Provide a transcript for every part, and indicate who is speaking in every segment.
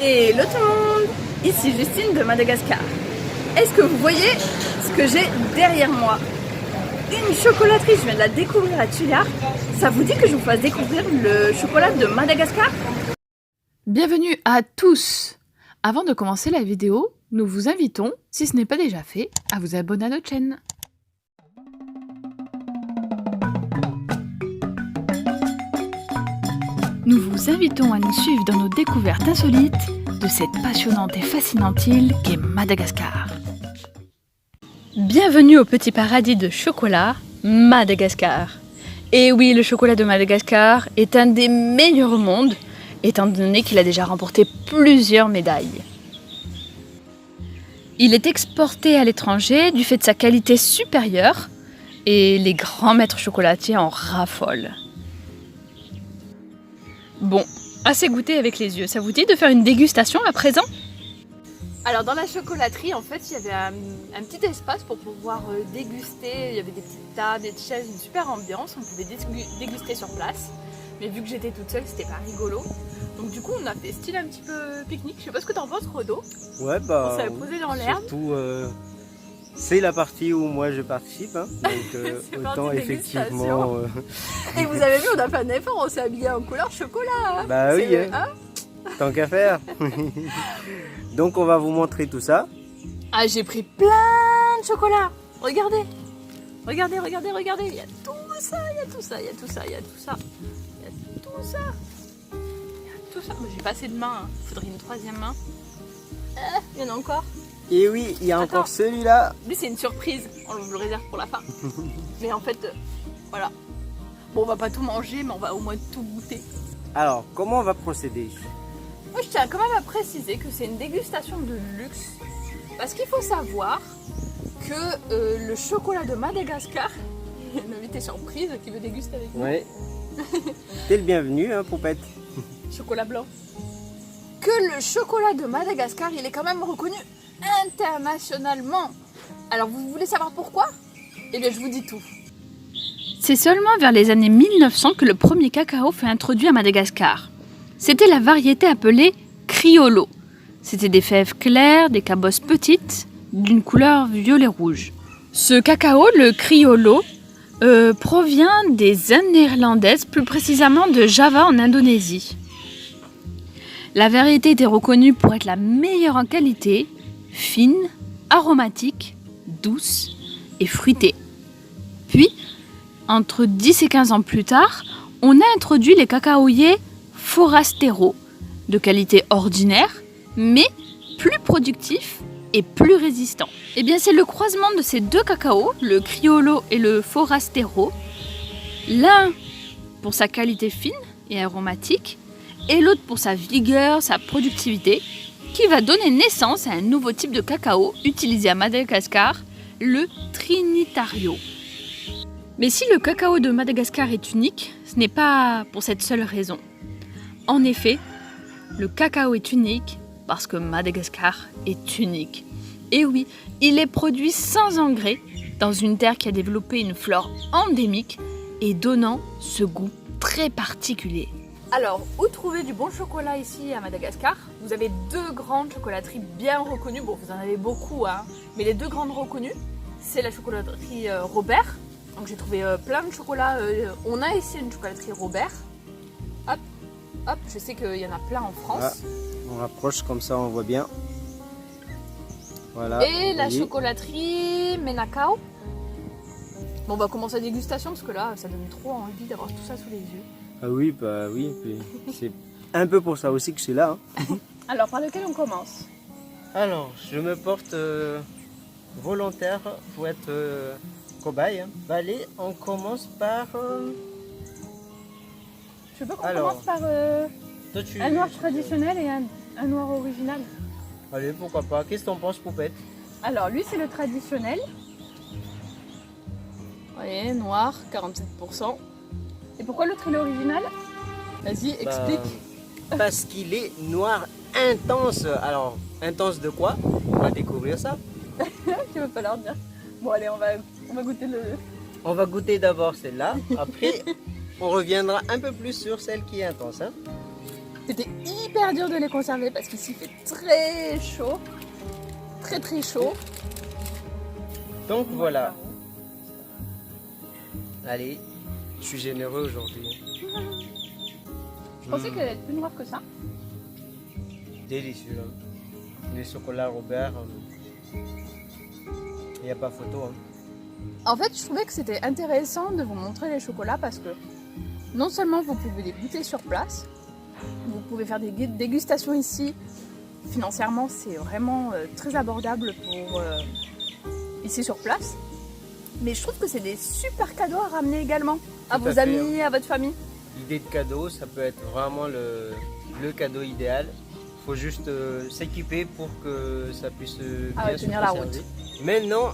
Speaker 1: Hello tout le monde, ici Justine de Madagascar. Est-ce que vous voyez ce que j'ai derrière moi? Une chocolaterie, je viens de la découvrir à Tullard. Ça vous dit que je vous fasse découvrir le chocolat de Madagascar?
Speaker 2: Bienvenue à tous. Avant de commencer la vidéo, nous vous invitons, si ce n'est pas déjà fait, à vous abonner à notre chaîne. Nous vous invitons à nous suivre dans nos découvertes insolites de cette passionnante et fascinante île qu'est Madagascar. Bienvenue au petit paradis de chocolat, Madagascar. Et oui, le chocolat de Madagascar est un des meilleurs au monde, étant donné qu'il a déjà remporté plusieurs médailles. Il est exporté à l'étranger du fait de sa qualité supérieure et les grands maîtres chocolatiers en raffolent. Bon, assez goûté avec les yeux, ça vous dit de faire une dégustation à présent?
Speaker 1: Alors dans la chocolaterie, en fait, il y avait un petit espace pour pouvoir déguster. Il y avait des petites tables, des chaises, une super ambiance. On pouvait déguster sur place. Mais vu que j'étais toute seule, c'était pas rigolo. Donc du coup, on a fait style un petit peu pique-nique. Je sais pas ce que t'en penses, Rodo.
Speaker 3: Ouais, bah.
Speaker 1: On s'est posé dans l'herbe.
Speaker 3: Surtout, c'est la partie où moi je participe. Hein, donc autant effectivement.
Speaker 1: Et vous avez vu, on a fait un effort, on s'est habillé en couleur chocolat. Hein.
Speaker 3: Bah oui,
Speaker 1: hein,
Speaker 3: tant qu'à faire. Donc on va vous montrer tout ça.
Speaker 1: Ah, j'ai pris plein de chocolat. Regardez. Regardez, regardez, regardez. Il y a tout ça, il y a tout ça, il y a tout ça, il y a tout ça. Il y a tout ça. Il y a tout ça. Moi, j'ai pas assez de mains. Il faudrait une troisième main. Il y en a encore.
Speaker 3: Et oui, il y a encore celui-là.
Speaker 1: Lui, c'est une surprise. On le réserve pour la fin. Mais en fait, voilà. Bon, on va pas tout manger, mais on va au moins tout goûter.
Speaker 3: Alors, comment on va procéder?
Speaker 1: Moi, je tiens quand même à préciser que c'est une dégustation de luxe. Parce qu'il faut savoir que le chocolat de Madagascar, il y a une invitée surprise qui veut déguster avec nous.
Speaker 3: Ouais. T'es le bienvenu, hein, Poupette.
Speaker 1: Chocolat blanc. Que le chocolat de Madagascar, il est quand même reconnu internationalement. Alors, vous voulez savoir pourquoi? Eh bien, je vous dis tout.
Speaker 2: C'est seulement vers les années 1900 que le premier cacao fut introduit à Madagascar. C'était la variété appelée Criollo. C'était des fèves claires, des cabosses petites, d'une couleur violet-rouge. Ce cacao, le Criollo, provient des Indes néerlandaises, plus précisément de Java en Indonésie. La variété était reconnue pour être la meilleure en qualité, fine, aromatique, douce et fruitée. Puis, entre 10 et 15 ans plus tard, on a introduit les cacaoyers Forastero, de qualité ordinaire, mais plus productifs et plus résistants. Eh bien, c'est le croisement de ces deux cacaos, le Criollo et le Forastero, l'un pour sa qualité fine et aromatique, et l'autre pour sa vigueur, sa productivité, qui va donner naissance à un nouveau type de cacao utilisé à Madagascar, le Trinitario. Mais si le cacao de Madagascar est unique, ce n'est pas pour cette seule raison. En effet, le cacao est unique parce que Madagascar est unique. Et oui, il est produit sans engrais dans une terre qui a développé une flore endémique et donnant ce goût très particulier.
Speaker 1: Alors, où trouver du bon chocolat ici à Madagascar? Vous avez deux grandes chocolateries bien reconnues. Bon, vous en avez beaucoup, hein, mais les deux grandes reconnues, c'est la chocolaterie Robert. Donc j'ai trouvé plein de chocolats. On a ici une chocolaterie Robert. Hop, hop, je sais qu'il y en a plein en France.
Speaker 3: Ah, on rapproche comme ça, on voit bien. Voilà.
Speaker 1: Et la chocolaterie Menakau. Bon, on va commencer la dégustation parce que là, ça donne trop envie d'avoir tout ça sous les yeux.
Speaker 3: Ah oui, bah oui. C'est un peu pour ça aussi que je suis là. Hein.
Speaker 1: Alors, par lequel on commence?
Speaker 3: Alors, je me porte volontaire pour être cobaye. Hein. Bah, allez, on commence par...
Speaker 1: Je veux pas qu'on commence par un noir traditionnel et un noir original.
Speaker 3: Allez, pourquoi pas. Qu'est-ce que t'en penses, Poupette?
Speaker 1: Alors, lui, c'est le traditionnel. Vous voyez, noir, 47%. Et pourquoi l'autre, il est original? Vas-y, explique.
Speaker 3: Parce qu'il est noir intense. Alors, intense de quoi? On va découvrir ça.
Speaker 1: Tu veux pas leur dire? Bon, allez, on va goûter le...
Speaker 3: On va goûter d'abord celle-là. Après, on reviendra un peu plus sur celle qui est intense. Hein.
Speaker 1: C'était hyper dur de les conserver parce qu'ici il fait très chaud. Très très chaud.
Speaker 3: Donc voilà. Allez, je suis généreux aujourd'hui.
Speaker 1: Je pensais qu'elle allait être plus noire que ça.
Speaker 3: Délicieux. Hein. Les chocolats Robert, il n'y a pas photo. Hein.
Speaker 1: En fait, je trouvais que c'était intéressant de vous montrer les chocolats parce que non seulement vous pouvez les goûter sur place, vous pouvez faire des dégustations ici. Financièrement, c'est vraiment très abordable pour ici sur place. Mais je trouve que c'est des super cadeaux à ramener également à vos amis, à votre famille.
Speaker 3: L'idée de cadeau, ça peut être vraiment le cadeau idéal. Il faut juste s'équiper pour que ça puisse bien se
Speaker 1: tenir la
Speaker 3: conserver.
Speaker 1: route.
Speaker 3: Maintenant,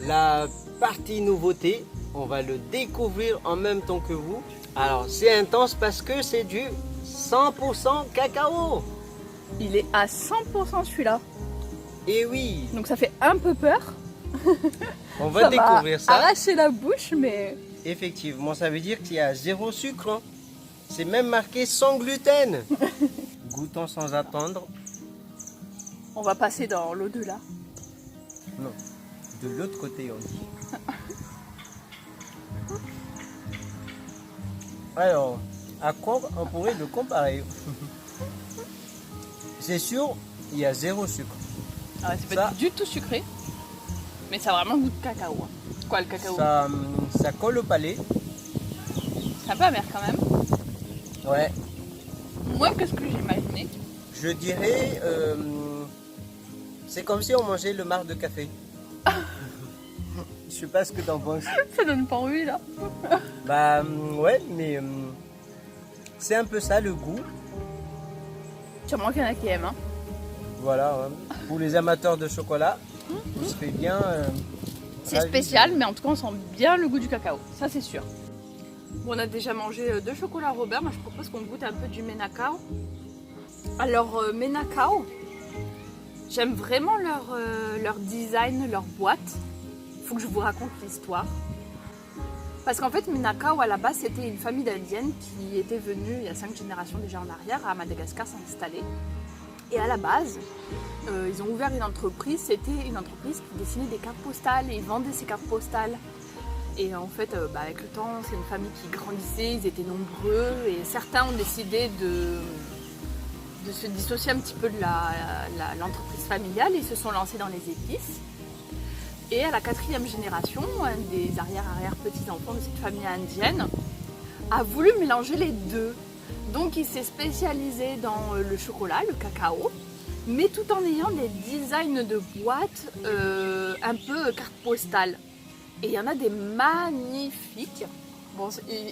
Speaker 3: la partie nouveauté, on va le découvrir en même temps que vous. Alors, c'est intense parce que c'est du 100% cacao.
Speaker 1: Il est à 100% celui-là.
Speaker 3: Et oui,
Speaker 1: Donc ça fait un peu peur.
Speaker 3: on va découvrir ça.
Speaker 1: Arracher la bouche, mais
Speaker 3: Effectivement, ça veut dire qu'il y a 0 sucre. Hein. C'est même marqué sans gluten. Goûtons sans attendre.
Speaker 1: on va passer dans l'au-delà.
Speaker 3: Non, de l'autre côté, on dit. Alors, à quoi on pourrait le comparer? C'est sûr, il y a 0 sucre.
Speaker 1: Ah, c'est pas du tout sucré, mais ça a vraiment le goût de cacao. Hein. Quoi, le cacao?
Speaker 3: Ça colle au palais.
Speaker 1: C'est un peu amer quand même.
Speaker 3: Ouais.
Speaker 1: Moins que ce que j'imaginais.
Speaker 3: Je dirais, c'est comme si on mangeait le marc de café. Je sais pas ce que t'en penses.
Speaker 1: Ça donne pas envie là.
Speaker 3: Bah ouais, mais c'est un peu ça le goût.
Speaker 1: Sûrement qu'il y en a qui aiment. Hein.
Speaker 3: Voilà, hein. Pour les amateurs de chocolat, on se fait bien.
Speaker 1: C'est spécial, mais en tout cas on sent bien le goût du cacao, ça c'est sûr. Bon, on a déjà mangé 2 chocolats Robert, moi je propose qu'on goûte un peu du Menacao. Alors Menacao, j'aime vraiment leur design, leur boîte. Il faut que je vous raconte l'histoire. Parce qu'en fait Menacao à la base c'était une famille d'Indiennes qui était venue il y a 5 générations déjà en arrière à Madagascar s'installer. Et à la base, ils ont ouvert une entreprise, c'était une entreprise qui dessinait des cartes postales et ils vendaient ces cartes postales. Et en fait, avec le temps, c'est une famille qui grandissait, ils étaient nombreux et certains ont décidé de se dissocier un petit peu de l'entreprise familiale et ils se sont lancés dans les épices. Et à la 4e génération, un des arrière-petits-enfants de cette famille indienne a voulu mélanger les deux. Donc il s'est spécialisé dans le chocolat, le cacao, mais tout en ayant des designs de boîtes un peu carte postale. Et il y en a des magnifiques. Bon,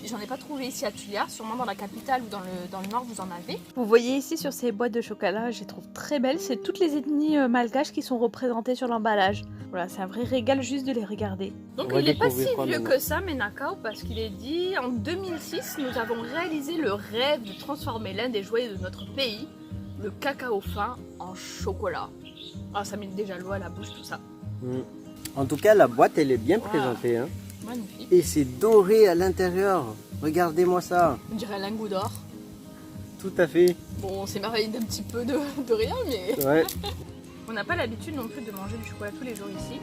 Speaker 1: j'en ai pas trouvé ici à Tullard, sûrement dans la capitale ou dans le nord vous en avez. Vous voyez ici sur ces boîtes de chocolat, je les trouve très belles. C'est toutes les ethnies malgaches qui sont représentées sur l'emballage. Voilà, c'est un vrai régal juste de les regarder. Donc il n'est pas si vieux que ça, Menacao, parce qu'il est dit en 2006, nous avons réalisé le rêve de transformer l'un des joyaux de notre pays, le cacao fin, en chocolat. Ah, ça met déjà l'eau à la bouche tout ça.
Speaker 3: En tout cas, la boîte elle est bien présentée. Hein.
Speaker 1: Magnifique.
Speaker 3: Et c'est doré à l'intérieur. Regardez-moi ça.
Speaker 1: On dirait un lingot d'or.
Speaker 3: Tout à fait.
Speaker 1: Bon, on s'émerveille d'un petit peu de rien, mais...
Speaker 3: Ouais.
Speaker 1: On n'a pas l'habitude non plus de manger du chocolat tous les jours ici.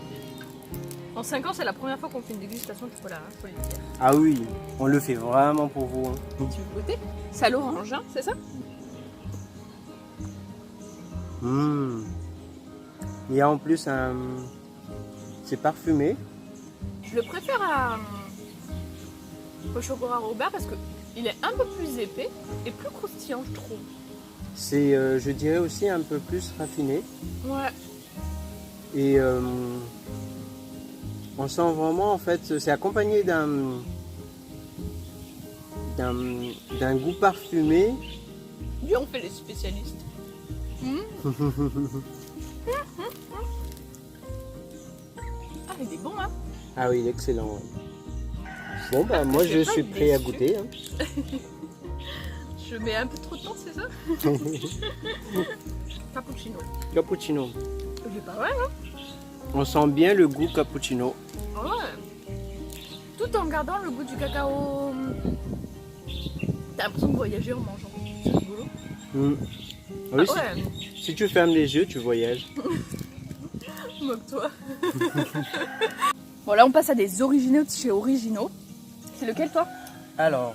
Speaker 1: En 5 ans, c'est la première fois qu'on fait une dégustation de chocolat, hein, faut le dire.
Speaker 3: Ah oui, on le fait vraiment pour vous. Hein.
Speaker 1: Tu veux goûter? C'est à l'orange, hein, c'est ça?
Speaker 3: Il y a en plus un... C'est parfumé.
Speaker 1: Je le préfère au chocolat Robert parce qu'il est un peu plus épais et plus croustillant, je trouve.
Speaker 3: C'est, je dirais aussi un peu plus raffiné.
Speaker 1: Ouais.
Speaker 3: Et on sent vraiment, en fait, c'est accompagné d'un goût parfumé.
Speaker 1: Lui, on fait les spécialistes. Ah, il est bon, hein?
Speaker 3: Ah oui, il est excellent. Bon, bah moi je suis prêt à goûter. Hein.
Speaker 1: Je mets un peu trop de temps, c'est ça? Cappuccino.
Speaker 3: Cappuccino.
Speaker 1: Il est pas mal, hein?
Speaker 3: On sent bien le goût cappuccino.
Speaker 1: Ouais. Tout en gardant le goût du cacao. T'as l'impression de voyager en mangeant. C'est rigolo.
Speaker 3: Oui,
Speaker 1: Ah ouais,
Speaker 3: si tu fermes les yeux, tu voyages.
Speaker 1: moque-toi. Bon, là, on passe à des originaux de chez Originaux. C'est lequel, toi?
Speaker 3: Alors,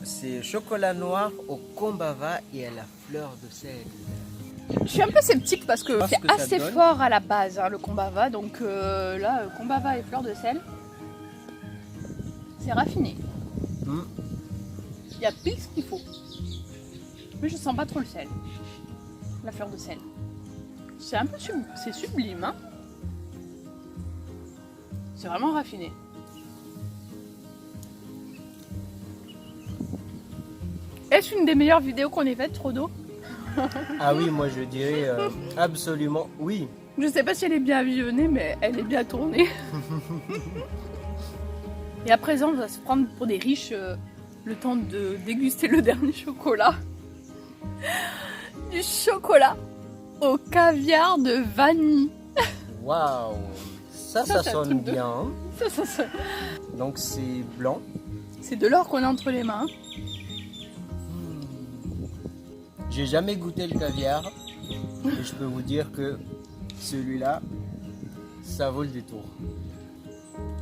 Speaker 3: c'est chocolat noir au combava et à la fleur de sel.
Speaker 1: Je suis un peu sceptique parce que
Speaker 3: Parce
Speaker 1: c'est
Speaker 3: que ça
Speaker 1: assez
Speaker 3: donne.
Speaker 1: fort à la base, hein, le combava. Donc là, combava et fleur de sel, c'est raffiné.
Speaker 3: Mm.
Speaker 1: Il y a pile ce qu'il faut. Mais je sens pas trop le sel. La fleur de sel. C'est un peu c'est sublime, hein. C'est vraiment raffiné. Est-ce une des meilleures vidéos qu'on ait faites, Frodo?
Speaker 3: Ah oui, moi je dirais absolument oui.
Speaker 1: Je sais pas si elle est bien visionnée, mais elle est bien tournée. Et à présent, on va se prendre pour des riches le temps de déguster le dernier chocolat. Du chocolat au caviar de vanille.
Speaker 3: Waouh, ça
Speaker 1: Ça, c'est un
Speaker 3: sonne
Speaker 1: truc de-
Speaker 3: bien. Hein.
Speaker 1: Ça.
Speaker 3: Donc c'est blanc.
Speaker 1: C'est de l'or qu'on a entre les mains.
Speaker 3: J'ai jamais goûté le caviar. Et je peux vous dire que celui-là, ça vaut le détour.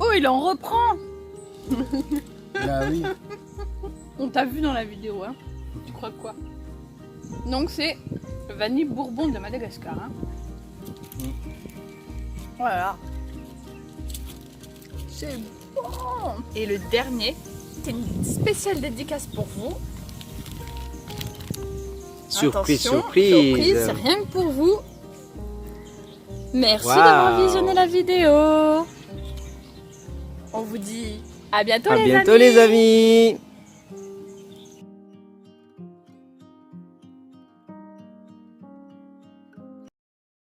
Speaker 1: Oh, il en reprend.
Speaker 3: Bah oui.
Speaker 1: On t'a vu dans la vidéo, hein. Tu crois quoi? Donc c'est le vanille bourbon de Madagascar, hein. Voilà. C'est bon. Et le dernier, c'est une spéciale dédicace pour vous.
Speaker 3: Surprise,
Speaker 1: Attention,
Speaker 3: surprise.
Speaker 1: c'est rien que pour vous. Merci
Speaker 3: Waouh.
Speaker 1: d'avoir visionné la vidéo. On vous dit à bientôt,
Speaker 3: À
Speaker 1: les
Speaker 3: bientôt
Speaker 1: amis.
Speaker 3: les amis.